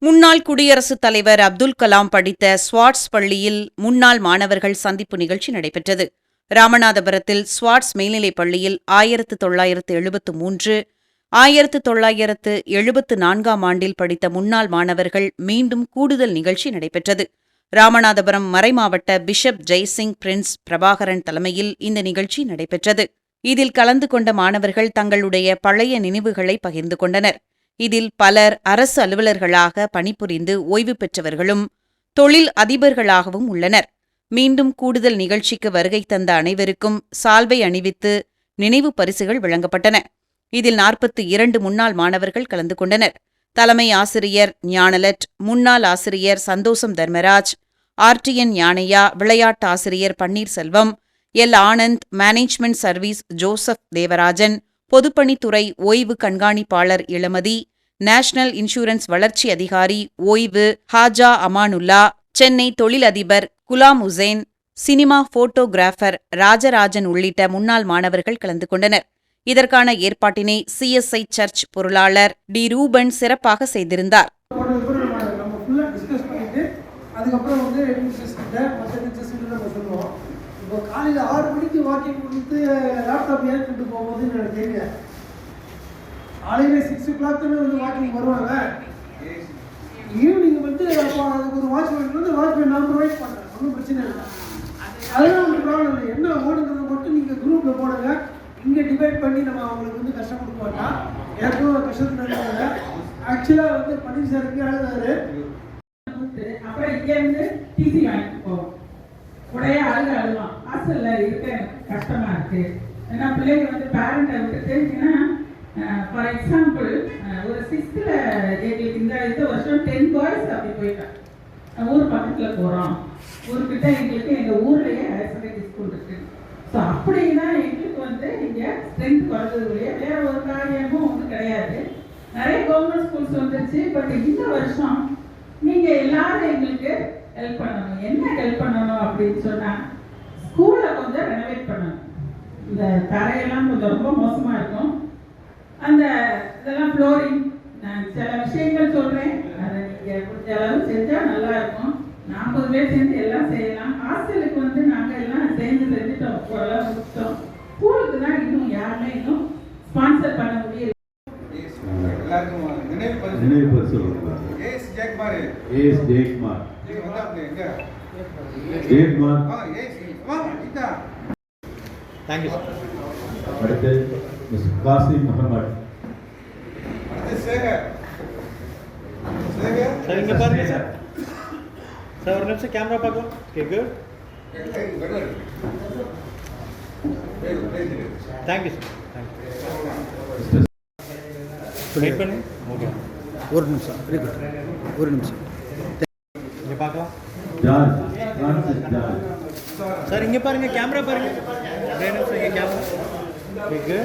முன்னாள் குடியரசுத் தலைவர் அப்துல் கலாம் படித்த ஸ்வாட்ஸ் பள்ளியில் முன்னாள் மாணவர்கள் சந்திப்பு நிகழ்ச்சி நடைபெற்றது. ராமநாதபுரத்தில் ஸ்வாட்ஸ் மேல்நிலைப் பள்ளியில் 1973, 1974 ஆண்டில் படித்த முன்னாள் மாணவர்கள் மீண்டும் கூடுதல் நிகழ்ச்சி நடைபெற்றது. ராமநாதபுரம் மறைமாவட்ட பிஷப் ஜெய்சிங் பிரின்ஸ் பிரபாகரன் தலைமையில் இந்த நிகழ்ச்சி நடைபெற்றது. இதில் கலந்து கொண்ட மாணவர்கள் தங்களுடைய பழைய நினைவுகளை பகிர்ந்து கொண்டனர். இதில் பலர் அரசு அலுவலர்களாக பணிபுரிந்து ஓய்வு பெற்றவர்களும் தொழில் அதிபர்களாகவும் உள்ளனர். மீண்டும் கூடுதல் நிகழ்ச்சிக்கு வருகை தந்த அனைவருக்கும் சால்வை அணிவித்து நினைவு பரிசுகள் வழங்கப்பட்டன. இதில் 42 முன்னாள் மாணவர்கள் கலந்து கொண்டனர். தலைமை ஆசிரியர் ஞானலட், முன்னாள் ஆசிரியர் சந்தோஷம் தர்மராஜ், ஆர்டிஎன் ஞானையா, விளையாட்டு ஆசிரியர் Panneerselvam, L Anand, management service Joseph Devarajan, பொதுப்பணித்துறை ஓய்வு கண்காணிப்பாளர் இளமதி, நேஷனல் இன்சூரன்ஸ் வளர்ச்சி அதிகாரி ஓய்வு ஹாஜா அமானுல்லா, சென்னை தொழிலதிபர் குலாம் உசேன், சினிமா போட்டோகிராஃபர் ராஜராஜன் உள்ளிட்ட முன்னாள் மாணவர்கள் கலந்து கொண்டனர். இதற்கான ஏற்பாட்டினை சிஎஸ்ஐ சர்ச் பொருளாளர் டி ரூபன் சிறப்பாக செய்திருந்தார். காலையில் 6 மணிக்கு வாக்கிங் கொடுத்து லேப்டாப் ஏன் கொண்டு போகும்போதுன்னு எனக்கு தெரியல. காலையில் 6 o'clock தானே வந்து வாக்கிங் வருவாங்க. ஈவினிங் வந்து அப்போ அதுக்கு ஒரு வாட்ச்மேன் வந்து வாட்ச்மேன் நான் ப்ரொவைட் பண்ணுறேன், ஒன்றும் பிரச்சனை இல்லை. அதெல்லாம் உங்களுக்கு ப்ராப்ளம் இல்லை. என்ன ஓடுங்கிறது மட்டும் நீங்கள் குரூப்பில் போடுங்க. இங்கே டிபேட் பண்ணி நம்ம அவங்களுக்கு வந்து கஷ்டம் கொடுக்க மாட்டோம். எனக்கும் கஷ்டத்தில் இருக்காங்க. ஆக்சுவலாக வந்து பன்னீர்செல்வம் அழுதாரு. அப்புறம் இங்கேருந்து டிசி வாங்கிட்டு போவோம். உடைய அழுவான், ஹாஸ்டல்ல இருக்க கஷ்டமா இருக்கு. ஏன்னா பிள்ளைங்க வந்து பேரண்ட்டை விட்டுட்டு, ஏன்னா ஃபார் எக்ஸாம்பிள் ஒரு 6th எங்களுக்கு இந்த வருஷம் 10 பாய்ஸ் அப்படி போயிட்டேன். ஊர் பக்கத்தில் போகிறோம், ஊர்கிட்ட எங்களுக்கு எங்கள் ஊர்லேயே ஹையர் செகண்டரி ஸ்கூல் இருக்கு. ஸோ அப்படின்னா எங்களுக்கு வந்து இங்கே ஸ்ட்ரென்த் குறைஞ்சதுலேயே வேற ஒரு காரியமும் ஒன்றும் கிடையாது. நிறைய கவர்மெண்ட் ஸ்கூல்ஸ் வந்துருச்சு. பட் இந்த வருஷம் நீங்கள் எல்லாரும் எங்களுக்கு ஹெல்ப் பண்ணணும். என்ன ஹெல்ப் பண்ணணும் அப்படின்னு சொன்னால், ஸ்கூலை கொஞ்சம் ரெனோவேட் பண்ணணும். இந்த தரையெல்லாம் கொஞ்சம் ரொம்ப மோசமாக இருக்கும். அந்த இதெல்லாம் ஃப்ளோரிங், நான் சில விஷயங்கள் சொல்கிறேன், அதை நீங்கள் கொஞ்ச அளவு செஞ்சால் நல்லா இருக்கும். 40 பேர் சேர்ந்து எல்லாம் செய்யலாம். ஹாஸ்டலுக்கு வந்து நாங்கள் எல்லாம் செஞ்சுட்டோம், ஓரளவு முடிச்சிட்டோம். ஸ்கூலுக்கு தான் இன்னும் யாருமே இன்னும் ஸ்பான்சர் பண்ண முடியல. நினைவு பரிசு அடுத்து மிஸ்டர் காசிம் முகமது. சார் இங்க பாருங்க சார். சார் ஒரு நிமிஷம் கேமரா பார்க்கும். கேக்கு. Thank you sir. வெயிட் பண்ணு. ஓகே, ஒரு நிமிஷம், ஒரு நிமிஷம் இங்க பார்க்கலாம். ஜார்ஜ் சார் இங்க பாருங்க, கேமரா பாருங்க. ஒரே நிமிஷம், இங்க கேமரா. கேக்கு.